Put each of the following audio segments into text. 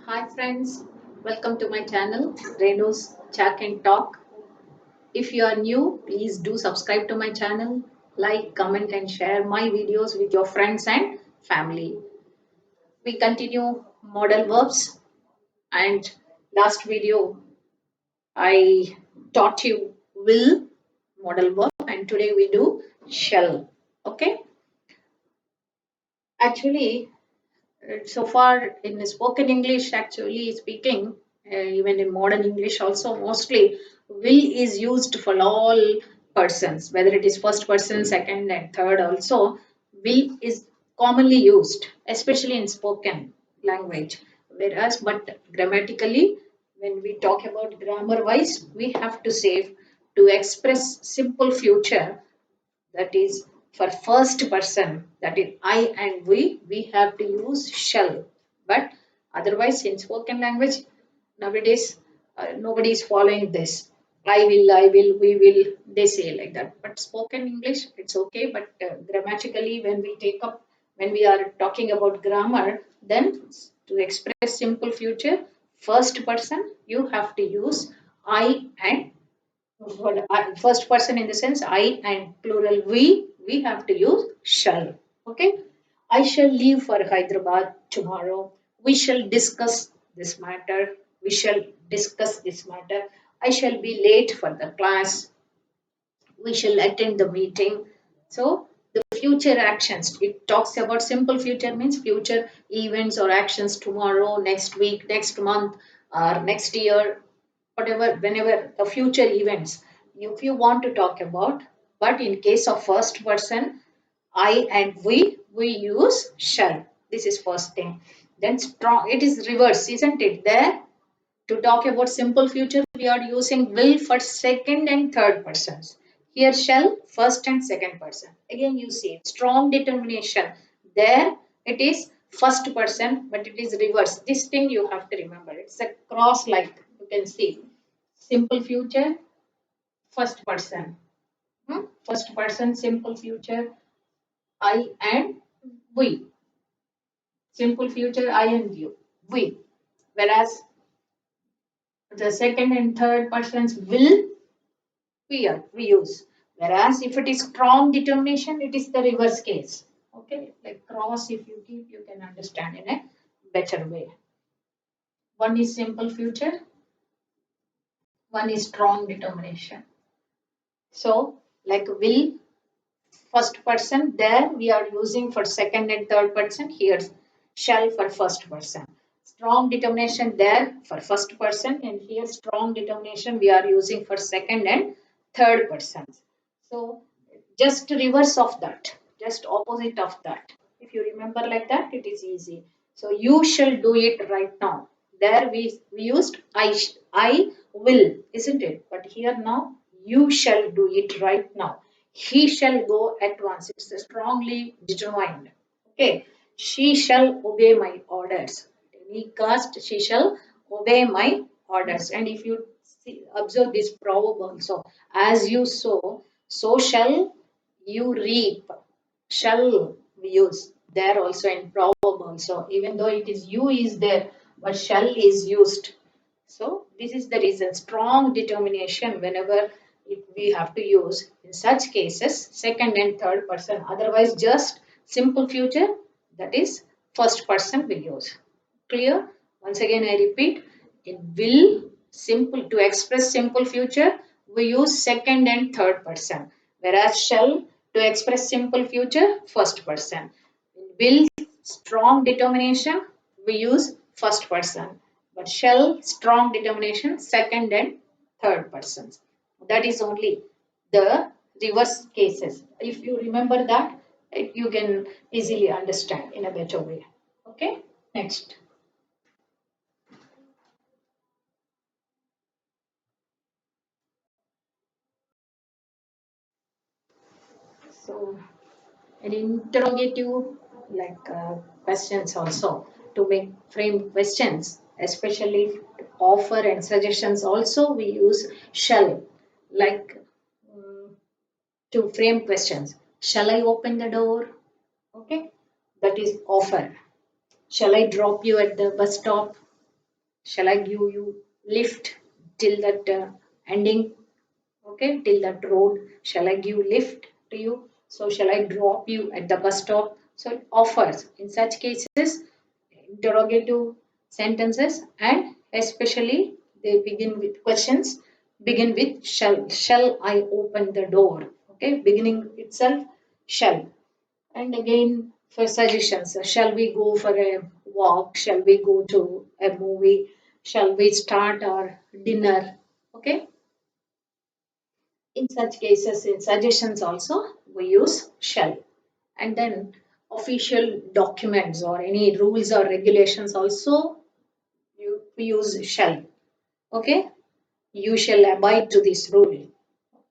Hi friends, welcome to my channel Renu's Chat and Talk. If you are new, please do subscribe to my channel, like, comment and share my videos with your friends and family. We continue modal verbs and last video I taught you will modal verb and today we do shall. Okay, actually so far in spoken English, actually speaking, even in modern English also, mostly will is used for all persons, whether it is first person, second and third also. Will is commonly used, especially in spoken language. Whereas, but grammatically, when we talk about grammar wise, we have to say to express simple future, that is for first person, that is I and we have to use shall. But otherwise in spoken language nowadays, nobody is following this. I will, we will, they say like that. But spoken English, it's okay. But grammatically, when we take up, when we are talking about grammar, then to express simple future first person, you have to use I and first person, in the sense I and plural we have to use shall. Okay, I shall leave for Hyderabad tomorrow. We shall discuss this matter. We shall discuss this matter. I shall be late for the class. We shall attend the meeting. So the future actions, it talks about simple future, means future events or actions tomorrow, next week, next month, or next year, whatever, whenever the future events if you want to talk about. But in case of first person, I and we use shall. This is first thing. Then strong, it is reverse, isn't it? There, to talk about simple future, we are using will for second and third persons. Here shall first and second person. Again you see strong determination. There it is first person, but it is reverse. This thing you have to remember. It's a cross, like you can see. Simple future, first person. First person, simple future, I and we. Simple future, I and you. We. Whereas the second and third persons will we use. Whereas if it is strong determination, it is the reverse case. Okay, like cross, if you keep, you can understand in a better way. One is simple future, one is strong determination. So, like will, first person, there we are using for second and third person. Here, shall for first person. Strong determination there for first person, and here strong determination we are using for second and third persons. So just reverse of that, just opposite of that. If you remember like that, it is easy. So you shall do it right now. There we used I will, isn't it? But here now you shall do it right now. He shall go at once. It's strongly determined. Okay. She shall obey my orders. Any cost, she shall obey my orders. And if you observe this proverb also, as you sow, so shall you reap. Shall we use there also in proverb also, even though it is you is there, but shall is used. So this is the reason, strong determination whenever we have to use in such cases second and third person. Otherwise, just simple future, that is first person we use. Clear? Once again, I repeat, in will, simple, to express simple future, we use second and third person. Whereas shall, to express simple future, first person. In will, strong determination, we use first person. But shall, strong determination, second and third persons. That is only the reverse cases. If you remember that, you can easily understand in a better way. Okay, next. So, an interrogative, like questions also, to make frame questions, especially offer and suggestions. Also, we use shall, like to frame questions. Shall I open the door? Okay, that is offer. Shall I drop you at the bus stop? Shall I give you lift till that ending? Okay, till that road. Shall I give lift to you? So shall I drop you at the bus stop? So it offers. In such cases, interrogative sentences and especially they begin with questions. Begin with shall I open the door? Okay, beginning itself shall. And again, for suggestions, shall we go for a walk? Shall we go to a movie? Shall we start our dinner? Okay, in such cases, in suggestions also, we use shall. And then official documents or any rules or regulations also, we use shall. Okay, you shall abide to this rule.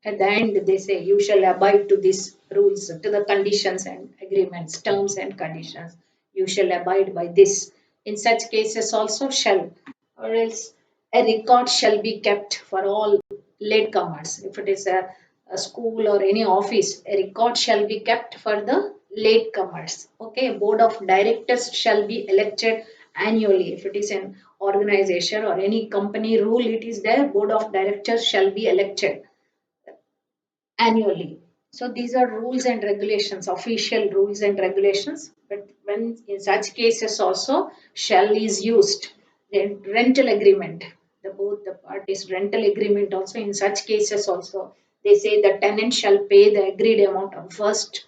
At the end, they say you shall abide to these rules, to the conditions and agreements, terms and conditions. You shall abide by this. In such cases, also shall, or else a record shall be kept for all latecomers. If it is a school or any office, a record shall be kept for the latecomers. Okay, board of directors shall be elected annually. If it is an organization or any company rule, it is there. Board of directors shall be elected annually. So these are rules and regulations, official rules and regulations. But when in such cases also shall is used, then rental agreement, the both the parties rental agreement also in such cases also they say the tenant shall pay the agreed amount on first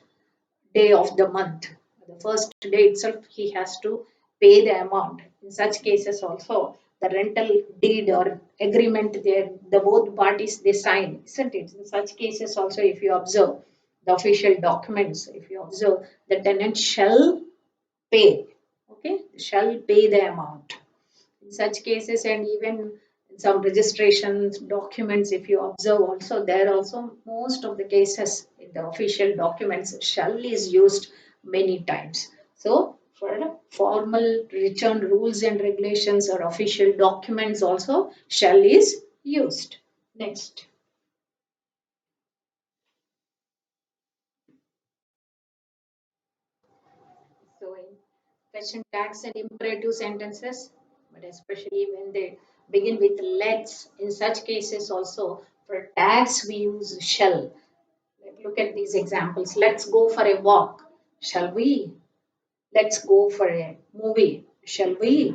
day of the month. The first day itself, he has to pay the amount. In such cases, also the rental deed or agreement, there the both parties they sign, isn't it? In such cases, also if you observe the official documents, if you observe the tenant shall pay, okay, shall pay the amount in such cases. And even some registrations documents if you observe also there also most of the cases in the official documents shall is used many times. So for formal written rules and regulations or official documents also shall is used. Next. So in question tags and imperative sentences, but especially when they begin with let's, in such cases also for tags we use shall. Like look at these examples. Let's go for a walk. Shall we? Let's go for a movie. Shall we?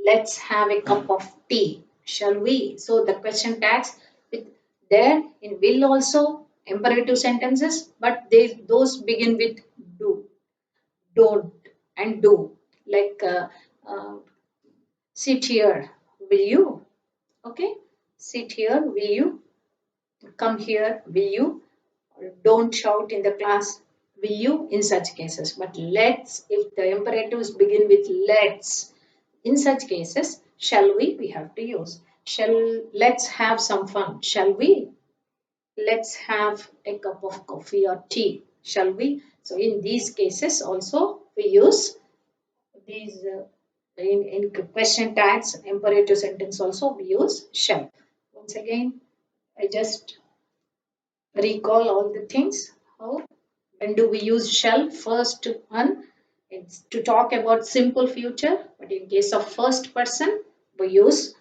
Let's have a cup of tea. Shall we? So the question tags with there in will also imperative sentences, but they those begin with do, don't, and do. Like sit here, will you? Okay, sit here, will you? Come here, will you? Or don't shout in the class, will you? In such cases. But let's, if the imperatives begin with let's, in such cases, shall we have to use. Shall let's have some fun, shall we? Let's have a cup of coffee or tea, shall we? So in these cases also we use these in question tags, imperative sentence also we use shall. Once again, I just recall all the things. How? When do we use shall? First one, it's to talk about simple future, but in case of first person, we use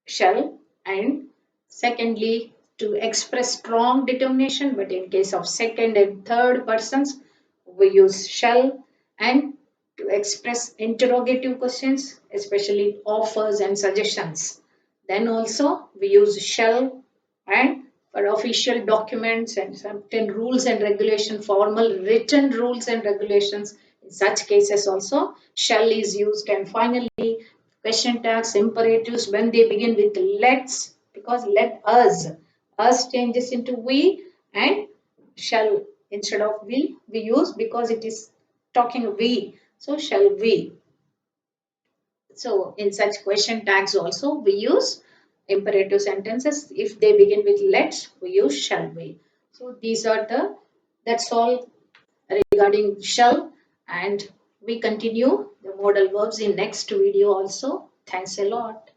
shall. And secondly, to express strong determination, but in case of second and third persons, we use shall. And to express interrogative questions, especially offers and suggestions, then also we use shall. And for official documents and certain rules and regulation, formal written rules and regulations, in such cases also shall is used. And finally, question tags, imperatives, when they begin with let's, because let us changes into we, and shall instead of will we use because it is talking we. So shall we. So in such question tags also we use imperative sentences. If they begin with let's, we use shall we. So these are the, that's all regarding shall, and we continue the modal verbs in next video also. Thanks a lot.